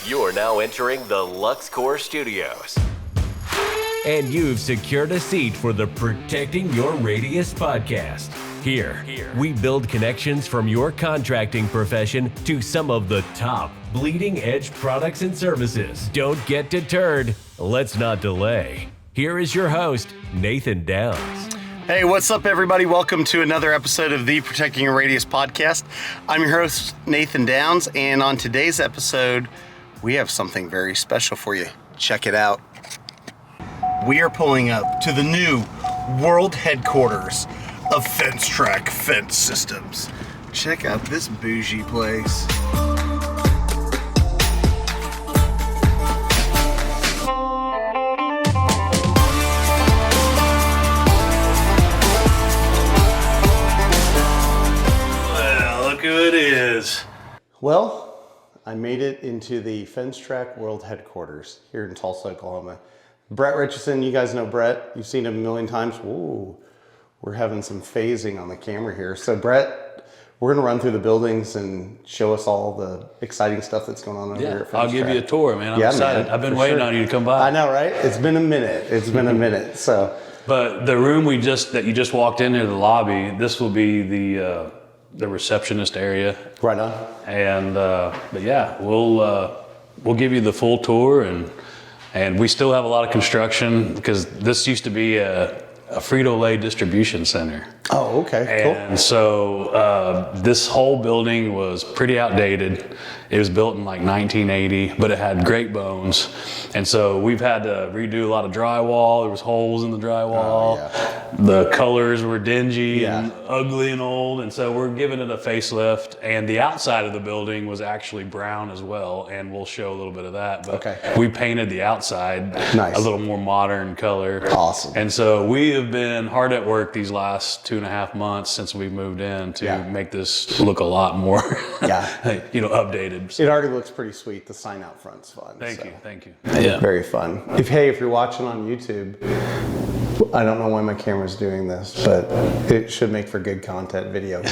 You're now entering the LuxCore studios. And you've secured a seat for the Protecting Your Radius podcast. Here, we build connections from your contracting profession to some of the top bleeding edge products and services. Don't get deterred. Let's not delay. Here is your host, Nathan Downs. Hey, what's up, everybody? Welcome to another episode of the Protecting Your Radius podcast. I'm your host, Nathan Downs, and on today's episode, we have something very special for you. Check it out. We are pulling up to the new world headquarters of FenceTrac Fence Systems. Check out this bougie place. Well, look who it is. Well, I made it into the FenceTrac World Headquarters here in Tulsa, Oklahoma. Brett Richison, you guys know Brett. You've seen him a million times. Ooh, we're having some phasing on the camera here. So Brett, we're gonna run through the buildings and show us all the exciting stuff that's going on over here at FenceTrac. I'll give you a tour, man. I'm excited. Man, I've been waiting on you to come by. I know, right? It's been a minute. It's been a minute, so. But the room that you just walked into, the lobby, this will be the receptionist area. Right on. And but yeah, we'll give you the full tour, and we still have a lot of construction because this used to be a Frito-Lay distribution center. Oh, okay, cool. And so this whole building was pretty outdated. It was built in like 1980, but it had great bones. And so we've had to redo a lot of drywall. There was holes in the drywall. The colors were dingy and ugly and old. And so we're giving it a facelift. And the outside of the building was actually brown as well. And we'll show a little bit of that. But we painted the outside a little more modern color. Awesome. And so we have been hard at work these last 2.5 months since we moved in to make this look a lot more updated. It already looks pretty sweet. The sign out front's fun. Thank you. Yeah. Very fun. If you're watching on YouTube, I don't know why my camera's doing this, but it should make for good content video.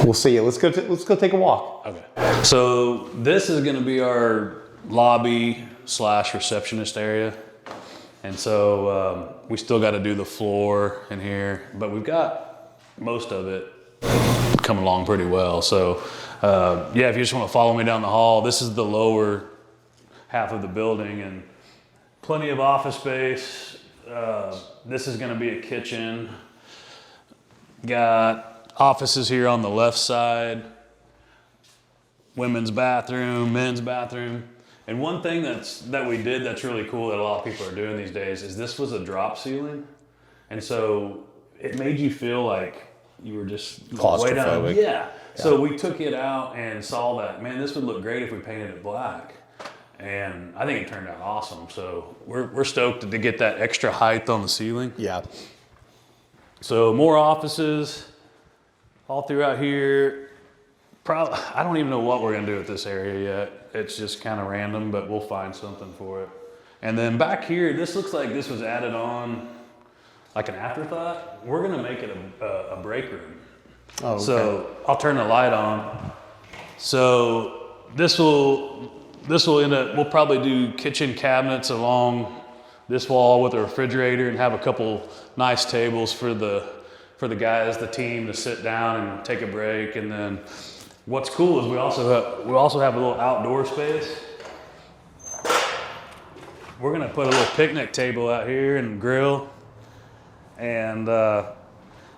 We'll see you. Let's go take a walk. Okay. So this is going to be our lobby / receptionist area. And so we still got to do the floor in here, but we've got most of it coming along pretty well. So if you just want to follow me down the hall, this is the lower half of the building and plenty of office space. This is going to be a kitchen. Got offices here on the left side, women's bathroom, men's bathroom. And one thing that we did that's really cool that a lot of people are doing these days is this was a drop ceiling. And so it made you feel like you were just way down. Yeah. So we took it out and saw that, man, this would look great if we painted it black. And I think it turned out awesome. So we're stoked to get that extra height on the ceiling. Yeah. So more offices all throughout here. Probably, I don't even know what we're gonna do with this area yet. It's just kind of random, but we'll find something for it. And then back here, this looks like this was added on like an afterthought. We're gonna make it a break room. Oh, okay. So I'll turn the light on. So this will end up, we'll probably do kitchen cabinets along this wall with a refrigerator and have a couple nice tables for the guys, the team, to sit down and take a break. And then what's cool is we also have a little outdoor space. We're gonna put a little picnic table out here and grill, and that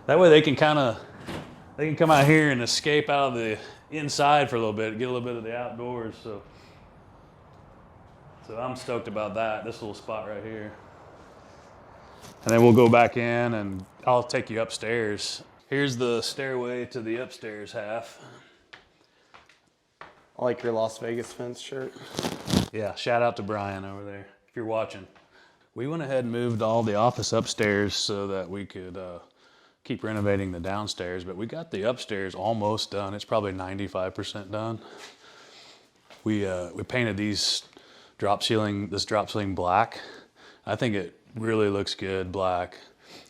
way they can come out here and escape out of the inside for a little bit, get a little bit of the outdoors. So I'm stoked about that. This little spot right here, and then we'll go back in and I'll take you upstairs. Here's the stairway to the upstairs half. I like your Las Vegas fence shirt. Yeah, shout out to Brian over there, if you're watching. We went ahead and moved all the office upstairs so that we could keep renovating the downstairs, but we got the upstairs almost done. It's probably 95% done. We painted this drop ceiling black. I think it really looks good, black.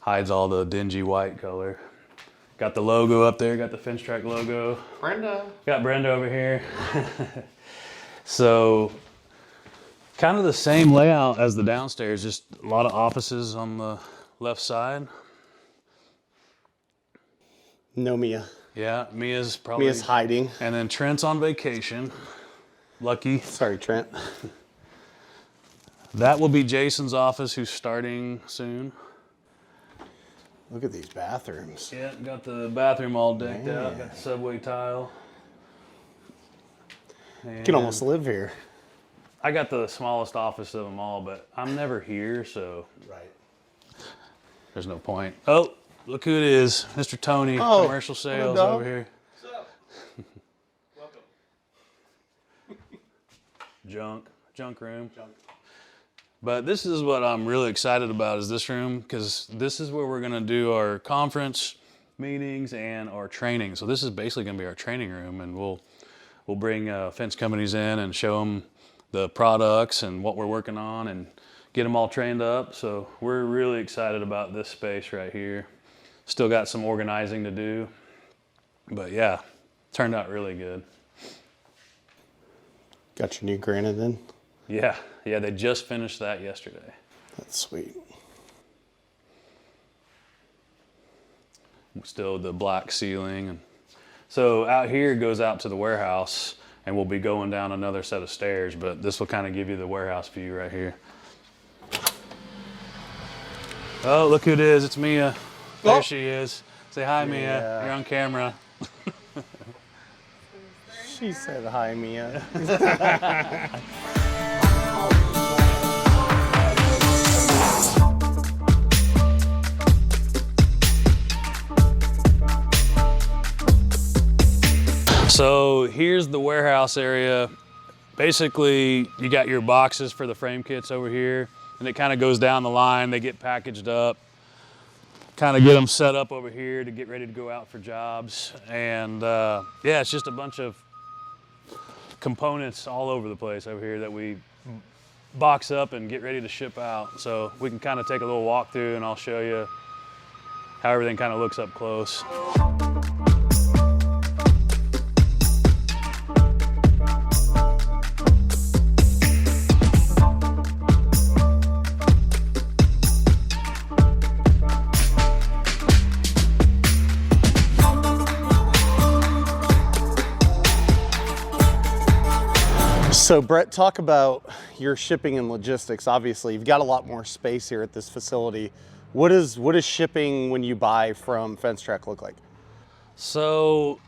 Hides all the dingy white color. Got the logo up there, got the FenceTrac logo. Brenda. Got Brenda over here. So Kind of the same layout as the downstairs, just a lot of offices on the left side. No Mia. Yeah, Mia's probably... Mia's hiding. And then Trent's on vacation. Lucky. Sorry, Trent. That will be Jason's office, who's starting soon. Look at these bathrooms. Yeah, got the bathroom all decked out, got the subway tile. You can almost live here. I got the smallest office of them all, but I'm never here, so Right. there's no point. Oh, look who it is. Mr. Tony, commercial sales over here. What's up? Welcome. Junk room. But this is what I'm really excited about, is this room, because this is where we're gonna do our conference meetings and our training. So this is basically gonna be our training room, and we'll bring fence companies in and show them the products and what we're working on and get them all trained up. So we're really excited about this space right here. Still got some organizing to do, but yeah, turned out really good. Got your new granite in? Yeah, they just finished that yesterday. That's sweet. Still the black ceiling. And so out here goes out to the warehouse, and we'll be going down another set of stairs, but this will kind of give you the warehouse view right here. Oh, look who it is. It's Mia. There she is. Say hi, Mia. You're on camera. She said hi, Mia. So here's the warehouse area. Basically, you got your boxes for the frame kits over here, and it kind of goes down the line. They get packaged up, kind of get them set up over here to get ready to go out for jobs. And yeah, it's just a bunch of components all over the place over here that we box up and get ready to ship out. So we can kind of take a little walk through, and I'll show you how everything kind of looks up close. So Brett, talk about your shipping and logistics. Obviously, you've got a lot more space here at this facility. What does shipping when you buy from FenceTrac look like? So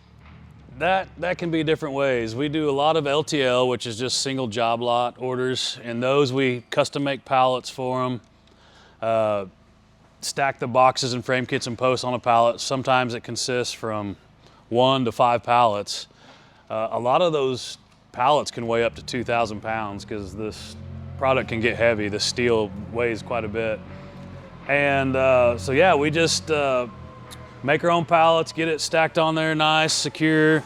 that can be different ways. We do a lot of LTL, which is just single job lot orders, and those we custom make pallets for them. Stack the boxes and frame kits and posts on a pallet. Sometimes it consists from 1 to 5 pallets. A lot of those pallets can weigh up to 2,000 pounds because this product can get heavy. The steel weighs quite a bit. And so yeah, we just make our own pallets, get it stacked on there nice, secure,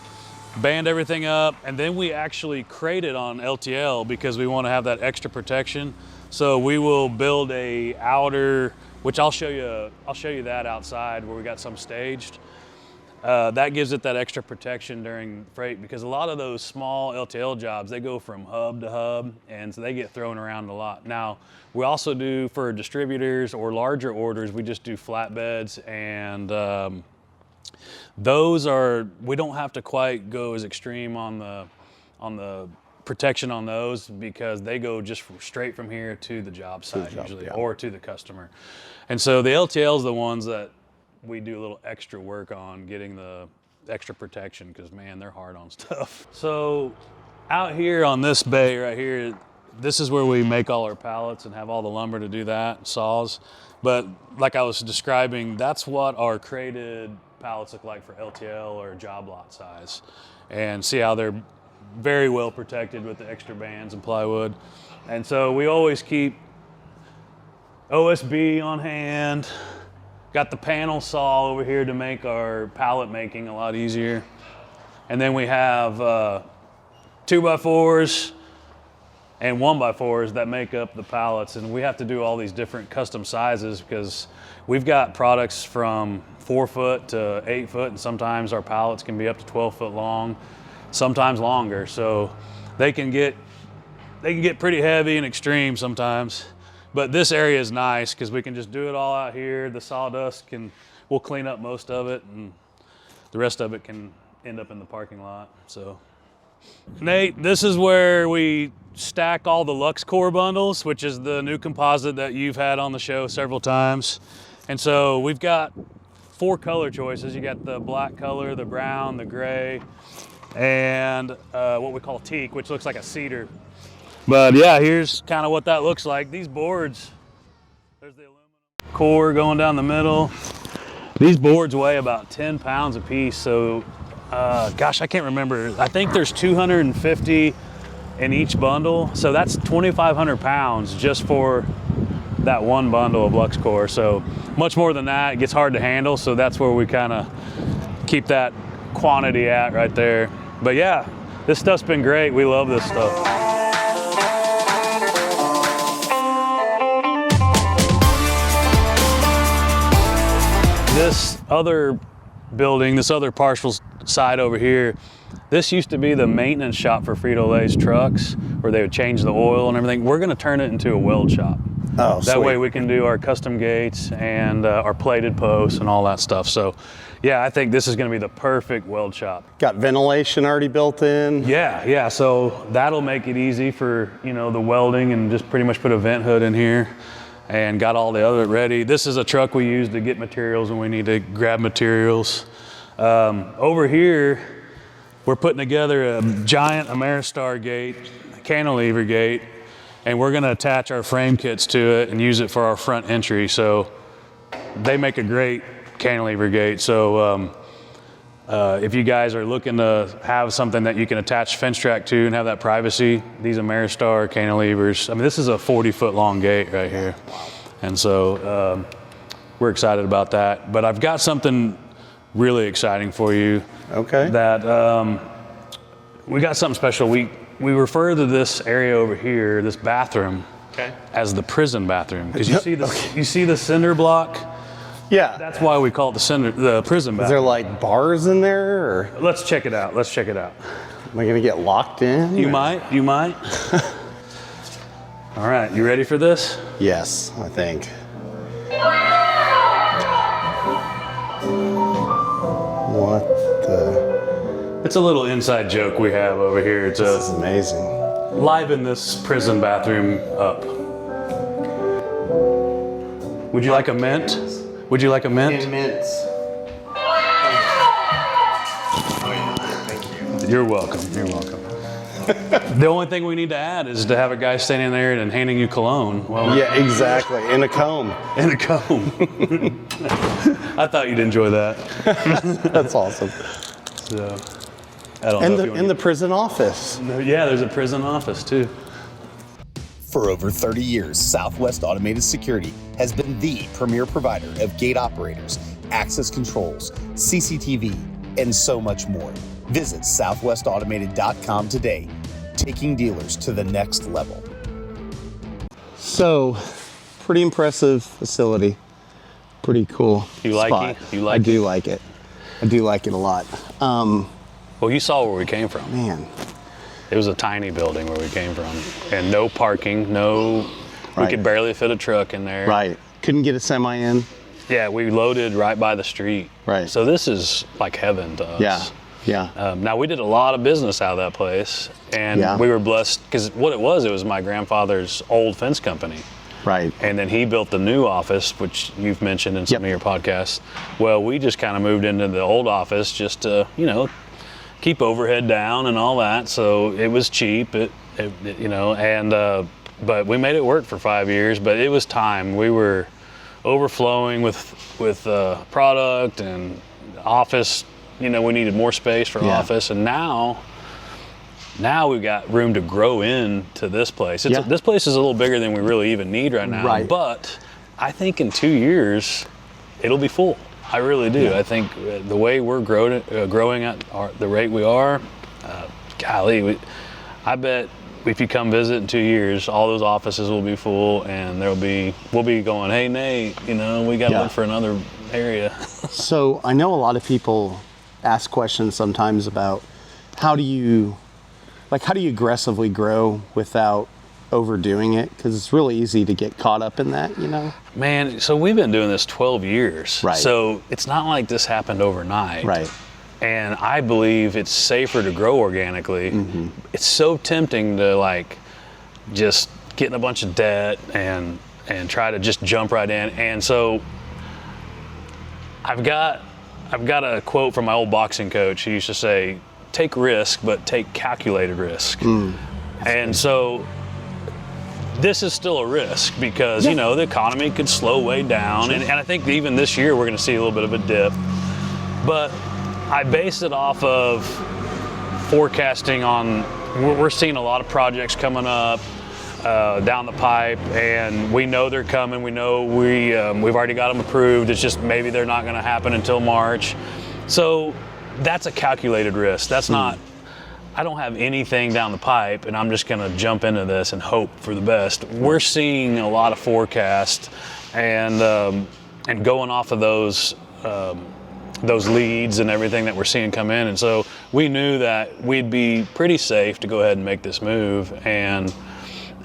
band everything up, and then we actually crate it on LTL because we want to have that extra protection. So we will build a outer, which I'll show you that outside where we got some staged. That gives it that extra protection during freight, because a lot of those small LTL jobs, they go from hub to hub, and so they get thrown around a lot. Now, we also do for distributors or larger orders, we just do flatbeds, and those are, we don't have to quite go as extreme on the protection on those, because they go just straight from here to the job site usually, or to the customer. And so the LTL is the ones that we do a little extra work on getting the extra protection, because man, they're hard on stuff. So out here on this bay right here, this is where we make all our pallets and have all the lumber to do that, saws. But like I was describing, that's what our crated pallets look like for LTL or job lot size. And see how they're very well protected with the extra bands and plywood. And so we always keep OSB on hand. Got the panel saw over here to make our pallet making a lot easier. And then we have 2x4s and 1x4s that make up the pallets. And we have to do all these different custom sizes because we've got products from 4 foot to 8 foot, and sometimes our pallets can be up to 12 foot long, sometimes longer. So they can get they can get pretty heavy and extreme sometimes. But this area is nice because we can just do it all out here. The sawdust we'll clean up most of it, and the rest of it can end up in the parking lot. So, Nate, this is where we stack all the LuxCore bundles, which is the new composite that you've had on the show several times. And so we've got 4 color choices. You got the black color, the brown, the gray, and what we call teak, which looks like a cedar. But yeah, here's kind of what that looks like. These boards, there's the aluminum core going down the middle. These boards weigh about 10 pounds a piece. So, gosh, I can't remember. I think there's 250 in each bundle. So that's 2,500 pounds just for that one bundle of LuxCore. So much more than that, it gets hard to handle. So that's where we kind of keep that quantity at right there. But yeah, this stuff's been great. We love this stuff. This other building, this other partial side over here, this used to be the maintenance shop for Frito-Lay's trucks, where they would change the oil and everything. We're gonna turn it into a weld shop. Oh, that sweet. way we can do our custom gates and our plated posts and all that stuff. So yeah, I think this is gonna be the perfect weld shop. Got ventilation already built in? Yeah, so that'll make it easy for, the welding, and just pretty much put a vent hood in here and got all the other ready. This is a truck we use to get materials when we need to grab materials. Over here, we're putting together a giant Ameristar gate, a cantilever gate, and we're gonna attach our frame kits to it and use it for our front entry. So they make a great cantilever gate. So if you guys are looking to have something that you can attach FenceTrac to and have that privacy, these Ameristar cantilevers, I mean, this is a 40-foot long gate right here. And so we're excited about that. But I've got something really exciting for you. Okay. That we got something special. We refer to this area over here, this bathroom, as the prison bathroom. Because you see the cinder block? Yeah. That's why we call it the prison bathroom. Is there like bars in there, or? Let's check it out. Am I gonna get locked in? You might. All right, you ready for this? Yes, I think. What the? It's a little inside joke we have over here to This is amazing. liven this prison bathroom up. Would you like a mint? Mints. You're welcome. The only thing we need to add is to have a guy standing there and handing you cologne. Well, Yeah, exactly. In a comb. and a comb. I thought you'd enjoy that. That's awesome. So, I don't know if you In the prison office. Yeah, there's a prison office too. For over 30 years, Southwest Automated Security has been the premier provider of gate operators, access controls, CCTV, and so much more. Visit southwestautomated.com today, taking dealers to the next level. So, pretty impressive facility. Pretty cool. You like spot. it? You like I do like it. I do like it a lot. Well, you saw where we came from. Man. It was a tiny building where we came from, and no parking, we Right. could barely fit a truck in there. Right. Couldn't get a semi in. Yeah, we loaded right by the street. Right. So this is like heaven to us. Yeah. Now we did a lot of business out of that place, and Yeah. we were blessed because what it was my grandfather's old fence company. Right. And then he built the new office, which you've mentioned in some Yep. of your podcasts. Well, we just kind of moved into the old office just to, keep overhead down and all that. So it was cheap, but we made it work for 5 years. But it was time. We were overflowing with product and office. We needed more space for office, and now we've got room to grow into this place. This place is a little bigger than we really even need right now. Right. But I think in 2 years it'll be full. I really do. Yeah. I think the way we're growing at the rate we are, golly, I bet if you come visit in 2 years, all those offices will be full, and we'll be going, hey Nate, we got to look for another area. So I know a lot of people ask questions sometimes about how do you like, how do you aggressively grow without overdoing it? Because it's really easy to get caught up in that, you know? Man, so we've been doing this 12 years. Right. So it's not like this happened overnight. Right. And I believe it's safer to grow organically. Mm-hmm. It's so tempting to like just get in a bunch of debt and try to just jump right in. And so I've got a quote from my old boxing coach. He used to say, take risk, but take calculated risk. And so this is still a risk because, you know, the economy could slow way down. And I think even this year we're going to see a little bit of a dip. But I base it off of forecasting on, we're seeing a lot of projects coming up down the pipe, and we know they're coming. We know we've already got them approved. It's just maybe they're not going to happen until March. So that's a calculated risk. That's not, I don't have anything down the pipe and I'm just going to jump into this and hope for the best. We're seeing a lot of forecasts and going off of those leads and everything that we're seeing come in. And so we knew that we'd be pretty safe to go ahead and make this move. And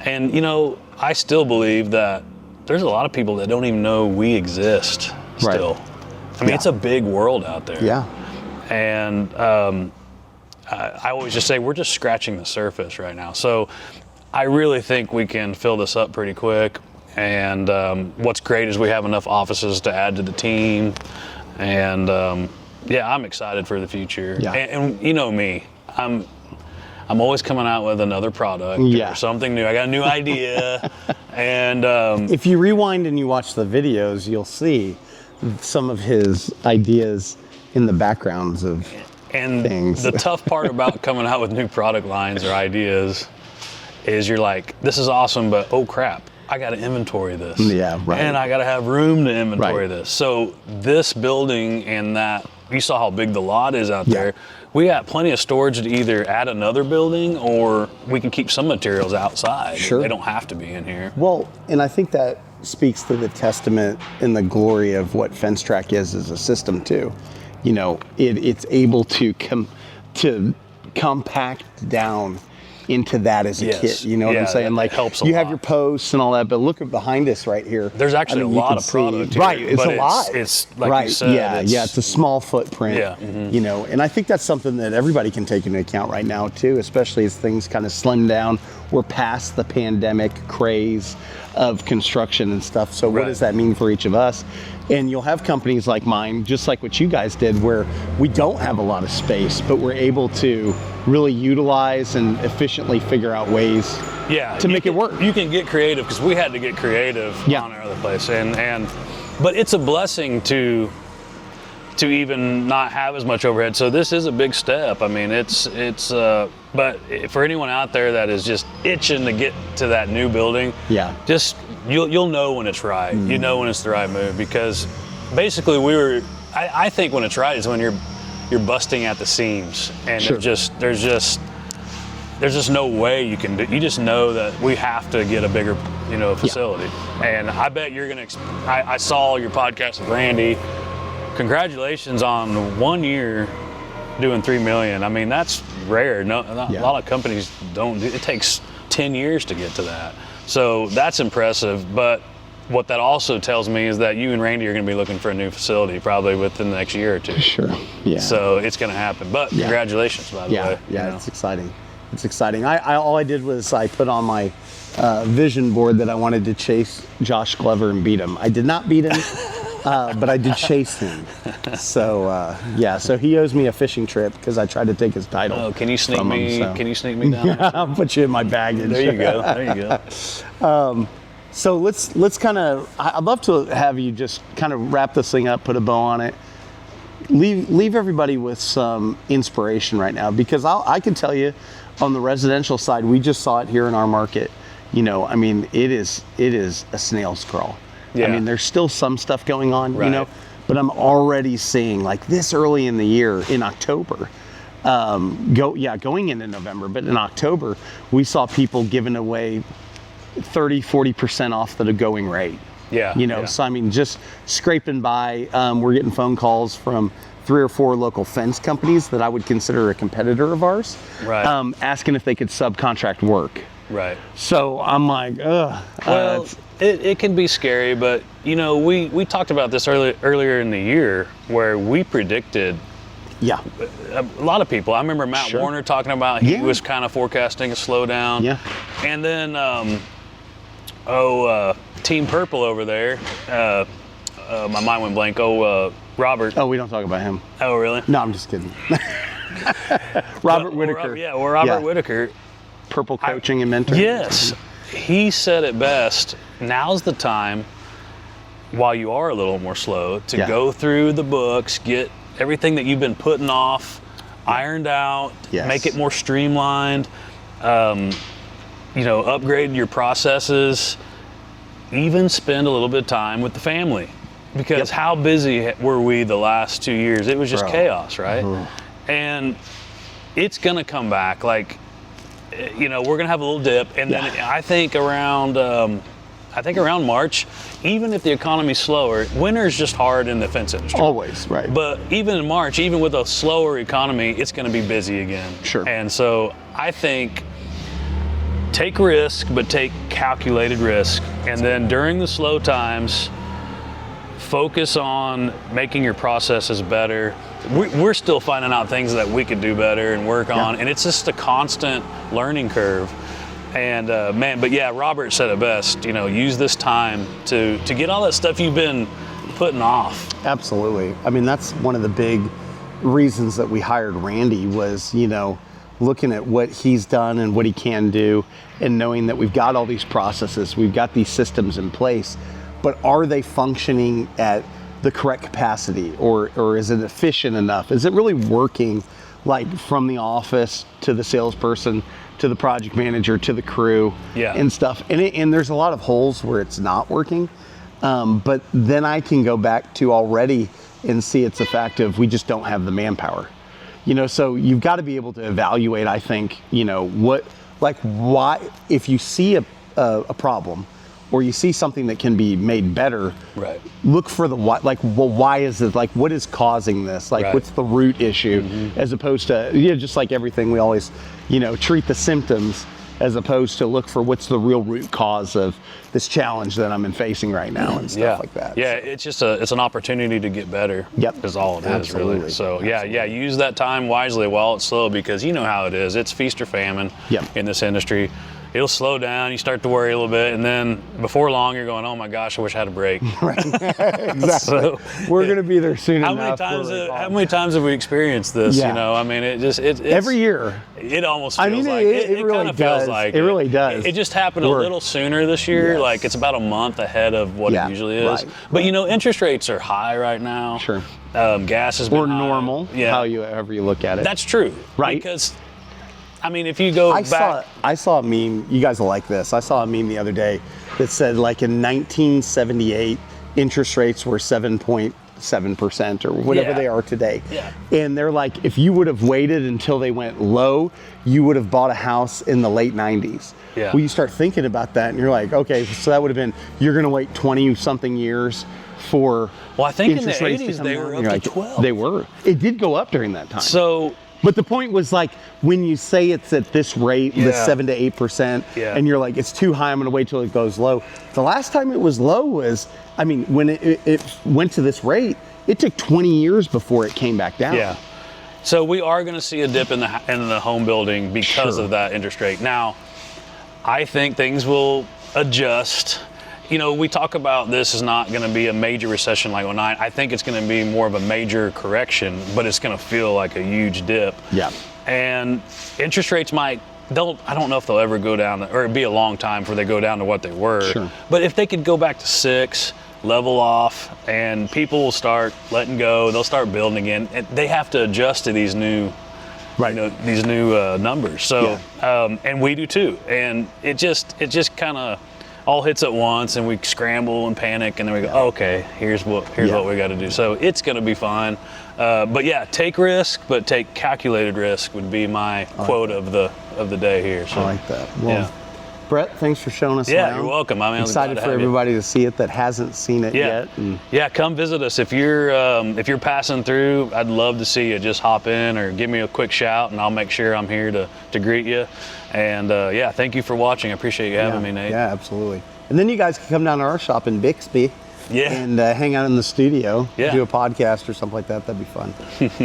you know, I still believe that there's a lot of people that don't even know we exist still. Right. I mean, it's a big world out there. Yeah. And I always just say we're just scratching the surface right now. So I really think we can fill this up pretty quick. And what's great is we have enough offices to add to the team. And yeah, I'm excited for the future. Yeah. And you know me, I'm always coming out with another product or something new. I got a new idea. And if you rewind and you watch the videos, you'll see some of his ideas in the backgrounds of things. The tough part about coming out with new product lines or ideas is you're like, this is awesome, but oh crap, I got to inventory this. Yeah, right. And I got to have room to inventory this. So this building and that, you saw how big the lot is out there. We got plenty of storage to either add another building or we can keep some materials outside. Sure. They don't have to be in here. Well, and I think that speaks to the testament and the glory of what FenceTrac is as a system too. You know, it's able to compact down into that as a kit. You know what I'm saying? Like, helps you have your posts and all that, but look at behind us right here. There's actually a lot of product here, right, it's a lot. It's like you said. It's a small footprint. Yeah. You know, and I think that's something that everybody can take into account right now too, especially as things kind of slim down. We're past the pandemic craze of construction and stuff. So what does that mean for each of us? And you'll have companies like mine, just like what you guys did, where we don't have a lot of space, but we're able to really utilize and efficiently figure out ways to make it work. You can get creative, because we had to get creative on our other place. But it's a blessing to even not have as much overhead. So this is a big step. I mean, but for anyone out there that is just itching to get to that new building, just you'll know when it's right. You know when it's the right move, because basically I think when it's right is when you're busting at the seams, and there's just no way you can do. You just know that we have to get a bigger facility. And I bet you're gonna. I saw your podcast with Randy. Congratulations on 1 year doing $3 million. I mean, that's rare. A lot of companies don't do it. It takes 10 years to get to that. So that's impressive. But what that also tells me is that you and Randy are going to be looking for a new facility probably within the next year or two. Sure. Yeah. So it's going to happen. But congratulations, by the way. Yeah, it's exciting. It's exciting. All I did was I put on my vision board that I wanted to chase Josh Glover and beat him. I did not beat him. But I did chase him. So so he owes me a fishing trip because I tried to take his title. Oh, can you sneak me? Can you sneak me down? Yeah, I'll put you in my baggage. There you go. There you go. So let's kind of. I'd love to have you just kind of wrap this thing up, put a bow on it. Leave everybody with some inspiration right now, because I can tell you, on the residential side, we just saw it here in our market. You know, I mean, it is a snail's crawl. I mean, there's still some stuff going on, you know, but I'm already seeing, like, this early in the year, in October, going into November, but in October, we saw people giving away 30-40% off the going rate. So I mean, just scraping by. We're getting phone calls from 3 or 4 local fence companies that I would consider a competitor of ours, Right. Asking if they could subcontract work. Right. So I'm like, ugh. Well, it can be scary, but you know, we talked about this earlier in the year where we predicted yeah. a lot of people. I remember Matt Sure. Warner talking about he Yeah. was kind of forecasting a slowdown. Yeah. And then, Team Purple over there, my mind went blank. Robert. Oh, we don't talk about him. Oh, really? No, I'm just kidding. Robert Whitaker. Robert Whitaker. Purple Coaching and Mentoring. Yes. He said it best. Now's the time, while you are a little more slow, to go through the books, get everything that you've been putting off ironed out, make it more streamlined, upgrade your processes, even spend a little bit of time with the family. Because how busy were we the last 2 years? It was just chaos, right? And it's gonna come back. Like, we're gonna have a little dip, and then I think around March, even if the economy's slower, winter's just hard in the fence industry. Always, right. But even in March, even with a slower economy, it's gonna be busy again. Sure. And so I think take risk, but take calculated risk. And then during the slow times, focus on making your processes better. We're still finding out things that we could do better and work on, and it's just a constant learning curve. And Robert said it best. Use this time to get all that stuff you've been putting off. Absolutely. I mean, that's one of the big reasons that we hired Randy was, looking at what he's done and what he can do, and knowing that we've got all these processes, we've got these systems in place, but are they functioning at the correct capacity, or is it efficient enough? Is it really working, like from the office to the salesperson to the project manager to the crew and stuff? And there's a lot of holes where it's not working, but then I can go back to already and see it's a fact of we just don't have the manpower. So you've got to be able to evaluate, I think, why, if you see a problem, or you see something that can be made better, look for the why. Like, well, why is it? Like, what is causing this? Like, what's the root issue? As opposed to, just like everything, we always, treat the symptoms as opposed to look for what's the real root cause of this challenge that I'm facing right now and stuff like that. Yeah, it's just it's an opportunity to get better. Yep. Is all it is, really. So use that time wisely while it's slow, because you know how it is. It's feast or famine in this industry. It'll slow down, you start to worry a little bit, and then before long you're going, oh my gosh, I wish I had a break. Right. Exactly. So, we're going to be there soon enough. How many times have we experienced this? I mean, it's every year. It almost feels like it really kind of does. feels like it really does. It just happened a little sooner this year. Yes. Like, it's about a month ahead of what it usually is. Right. But interest rates are high right now. Sure. Gas has been or high. normal. However you look at it. That's true. Right. Because I mean, if you go back... I saw a meme, you guys will like this. I saw a meme the other day that said, like, in 1978, interest rates were 7.7% or whatever they are today. Yeah. And they're like, if you would have waited until they went low, you would have bought a house in the late 90s. Yeah. Well, you start thinking about that and you're like, okay, so that would have been, you're going to wait 20-something years for I think in the interest rates 80s to come they down. were You're up like, to 12. They were. It did go up during that time. So... But the point was, like, when you say it's at this rate, the 7 to 8%, and you're like, it's too high, I'm going to wait till it goes low. The last time it was low was, I mean, when it went to this rate, it took 20 years before it came back down. Yeah. So we are going to see a dip in the home building because of that interest rate. Now, I think things will adjust. We talk about this is not going to be a major recession like 2009. I think it's going to be more of a major correction, but it's going to feel like a huge dip. Yeah. And interest rates I don't know if they'll ever go down, or it'd be a long time before they go down to what they were. Sure. But if they could go back to 6, level off, and people will start letting go, they'll start building again. And they have to adjust to these new these new numbers. So, and we do too. And it just kind of all hits at once, and we scramble and panic, and then we go, okay, here's what we got to do. So it's going to be fine. But take risk, but take calculated risk would be my quote of the day here. So, I like that. Well, Brett, thanks for showing us Yeah, around. you're welcome. I'm excited for everybody to see it that hasn't seen it yet. Yeah, come visit us. If you're passing through, I'd love to see you. Just hop in or give me a quick shout, and I'll make sure I'm here to greet you. And yeah, thank you for watching. I appreciate you having me, Nate. Yeah, absolutely. And then you guys can come down to our shop in Bixby. Yeah. And hang out in the studio, Yeah. do a podcast or something like that. That'd be fun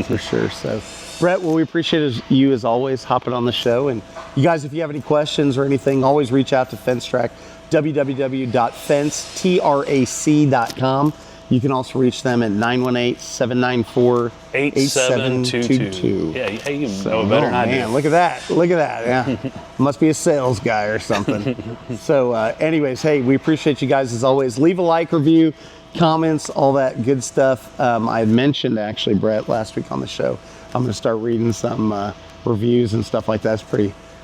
for sure. So, Brett, well, we appreciate you as always hopping on the show. And you guys, if you have any questions or anything, always reach out to FenceTrac, www.FenceTrac.com. You can also reach them at 918-794-8722. Yeah, hey, you know better than I do. Look at that. Look at that. Yeah. Must be a sales guy or something. So anyways, hey, we appreciate you guys as always. Leave a like, review, comments, all that good stuff. I had mentioned actually, Brett, last week on the show, I'm going to start reading some reviews and stuff like that.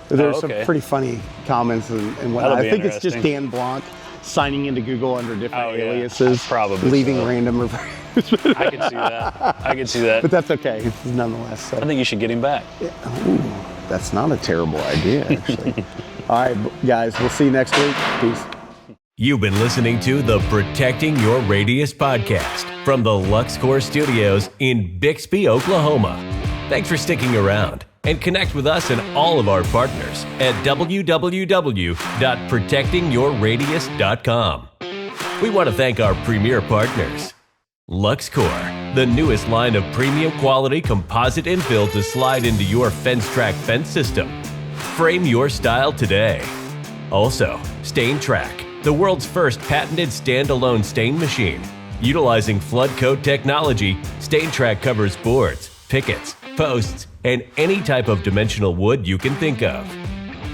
There's some pretty funny comments and whatnot. I think it's just Dan Blanc signing into Google under different aliases, probably leaving random reviews. I can see that. But that's okay, nonetheless. So. I think you should get him back. Yeah. Ooh, that's not a terrible idea, actually. All right, guys, we'll see you next week. Peace. You've been listening to the Protecting Your Radius podcast from the LuxCore Studios in Bixby, Oklahoma. Thanks for sticking around. And connect with us and all of our partners at www.protectingyourradius.com. We want to thank our premier partners. LuxCore, the newest line of premium quality composite infill to slide into your FenceTrac fence system. Frame your style today. Also, FenceTrac, the world's first patented standalone stain machine. Utilizing flood coat technology, FenceTrac covers boards, pickets, posts, and any type of dimensional wood you can think of.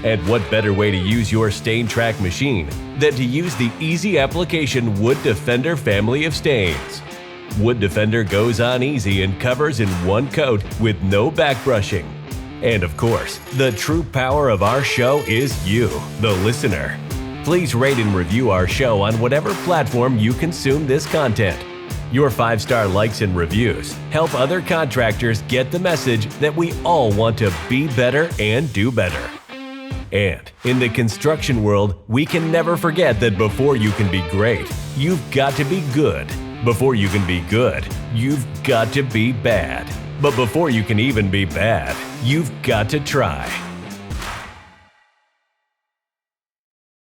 And what better way to use your FenceTrac machine than to use the easy application WoodDefender family of stains. WoodDefender goes on easy and covers in one coat with no back brushing. And of course, the true power of our show is you, the listener. Please rate and review our show on whatever platform you consume this content. Your 5-star likes and reviews help other contractors get the message that we all want to be better and do better. And in the construction world, we can never forget that before you can be great, you've got to be good. Before you can be good, you've got to be bad. But before you can even be bad, you've got to try.